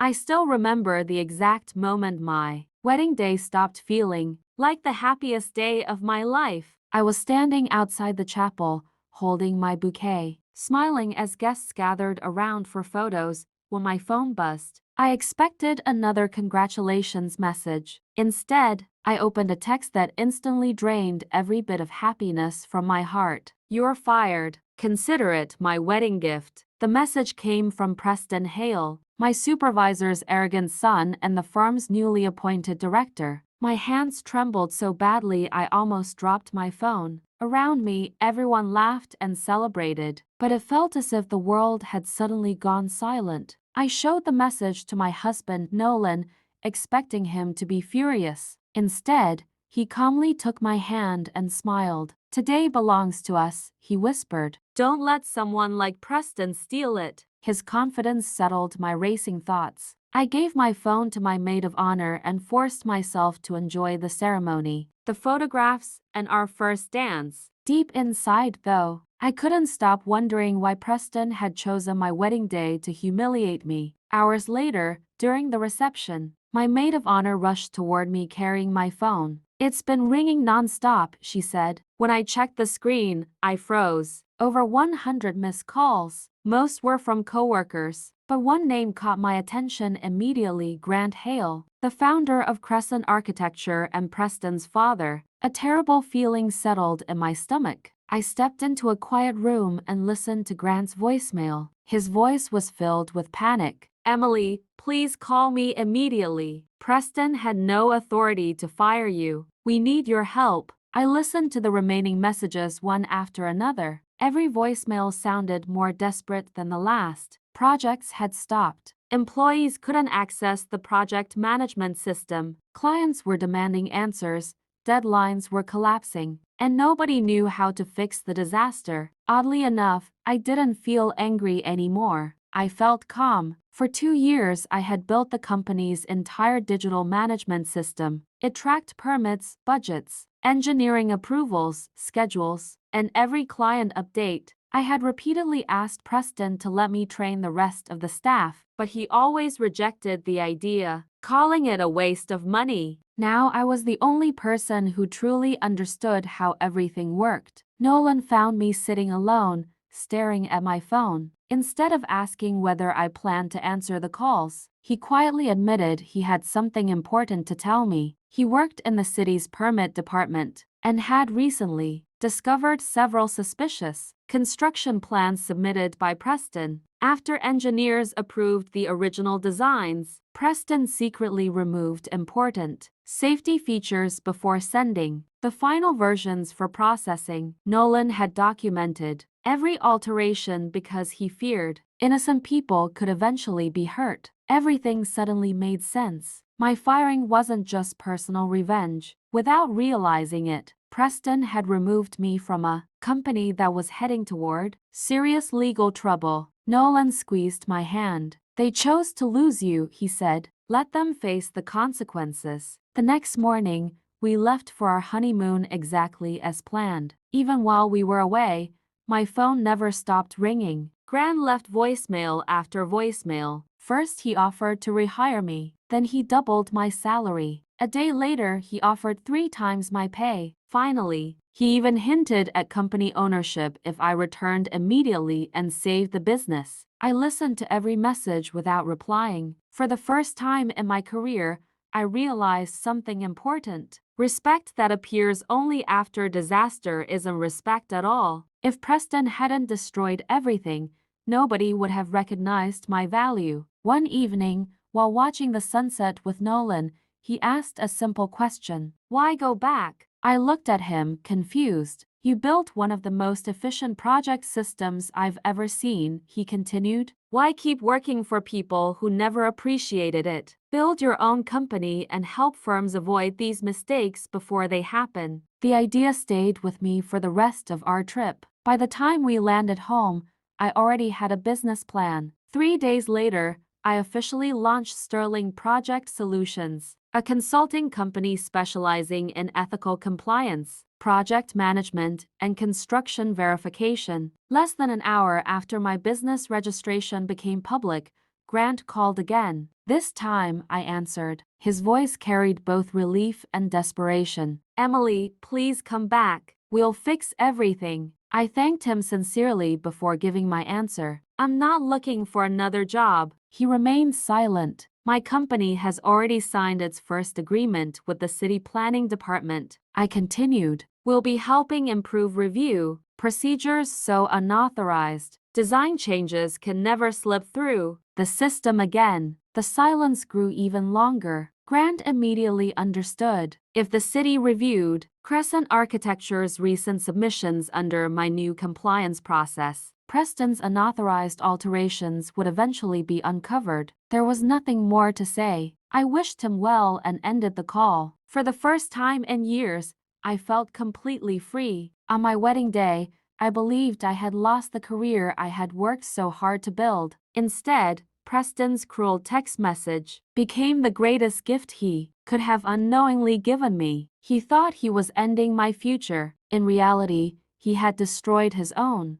I still remember the exact moment my wedding day stopped feeling like the happiest day of my life. I was standing outside the chapel, holding my bouquet, smiling as guests gathered around for photos, when my phone buzzed. I expected another congratulations message. Instead, I opened a text that instantly drained every bit of happiness from my heart. "You're fired. Consider it my wedding gift." The message came from Preston Hale, my supervisor's arrogant son and the firm's newly appointed director. My hands trembled so badly I almost dropped my phone. Around me, everyone laughed and celebrated, but it felt as if the world had suddenly gone silent. I showed the message to my husband, Nolan, expecting him to be furious. Instead, he calmly took my hand and smiled. "Today belongs to us," he whispered. "Don't let someone like Preston steal it." His confidence settled my racing thoughts. I gave my phone to my maid of honor and forced myself to enjoy the ceremony, the photographs, and our first dance. Deep inside, though, I couldn't stop wondering why Preston had chosen my wedding day to humiliate me. Hours later, during the reception, my maid of honor rushed toward me carrying my phone. "It's been ringing non-stop," she said. When I checked the screen, I froze. Over 100 missed calls. Most were from coworkers, but one name caught my attention immediately: Grant Hale, the founder of Crescent Architecture and Preston's father. A terrible feeling settled in my stomach. I stepped into a quiet room and listened to Grant's voicemail. His voice was filled with panic. "Emily, please call me immediately. Preston had no authority to fire you. We need your help." I listened to the remaining messages one after another. Every voicemail sounded more desperate than the last. Projects had stopped. Employees couldn't access the project management system. Clients were demanding answers. Deadlines were collapsing, and nobody knew how to fix the disaster. Oddly enough, I didn't feel angry anymore. I felt calm. For 2 years, I had built the company's entire digital management system. It tracked permits, budgets, engineering approvals, schedules, and every client update. I had repeatedly asked Preston to let me train the rest of the staff, but he always rejected the idea, calling it a waste of money. Now I was the only person who truly understood how everything worked. Nolan found me sitting alone, staring at my phone. Instead of asking whether I planned to answer the calls, he quietly admitted he had something important to tell me. He worked in the city's permit department and had recently discovered several suspicious construction plans submitted by Preston. After engineers approved the original designs, Preston secretly removed important safety features before sending the final versions for processing. Nolan had documented every alteration because he feared innocent people could eventually be hurt. Everything suddenly made sense. My firing wasn't just personal revenge. Without realizing it, Preston had removed me from a company that was heading toward serious legal trouble. Nolan squeezed my hand. "They chose to lose you," he said. "Let them face the consequences." The next morning, we left for our honeymoon exactly as planned. Even while we were away, my phone never stopped ringing. Grant left voicemail after voicemail. First he offered to rehire me, then he doubled my salary. A day later he offered 3 times my pay. Finally, he even hinted at company ownership if I returned immediately and saved the business. I listened to every message without replying. For the first time in my career, I realized something important. Respect that appears only after disaster isn't respect at all. If Preston hadn't destroyed everything, nobody would have recognized my value. One evening, while watching the sunset with Nolan, he asked a simple question: "Why go back?" I looked at him, confused. "You built one of the most efficient project systems I've ever seen," he continued. "Why keep working for people who never appreciated it? Build your own company and help firms avoid these mistakes before they happen." The idea stayed with me for the rest of our trip. By the time we landed home, I already had a business plan. 3 days later, I officially launched Sterling Project Solutions, a consulting company specializing in ethical compliance, project management, and construction verification. Less than an hour after my business registration became public, Grant called again. This time, I answered. His voice carried both relief and desperation. Emily, please come back. We'll fix everything. I thanked him sincerely before giving my answer. I'm not looking for another job. He remained silent. My company has already signed its first agreement with the city planning department. I continued. We'll be helping improve review procedures so unauthorized design changes can never slip through the system again. The silence grew even longer. Grant immediately understood. If the city reviewed Crescent Architecture's recent submissions under my new compliance process, Preston's unauthorized alterations would eventually be uncovered. There was nothing more to say. I wished him well and ended the call. For the first time in years, I felt completely free. On my wedding day, I believed I had lost the career I had worked so hard to build. Instead, Preston's cruel text message became the greatest gift he could have unknowingly given me. He thought he was ending my future. In reality, he had destroyed his own.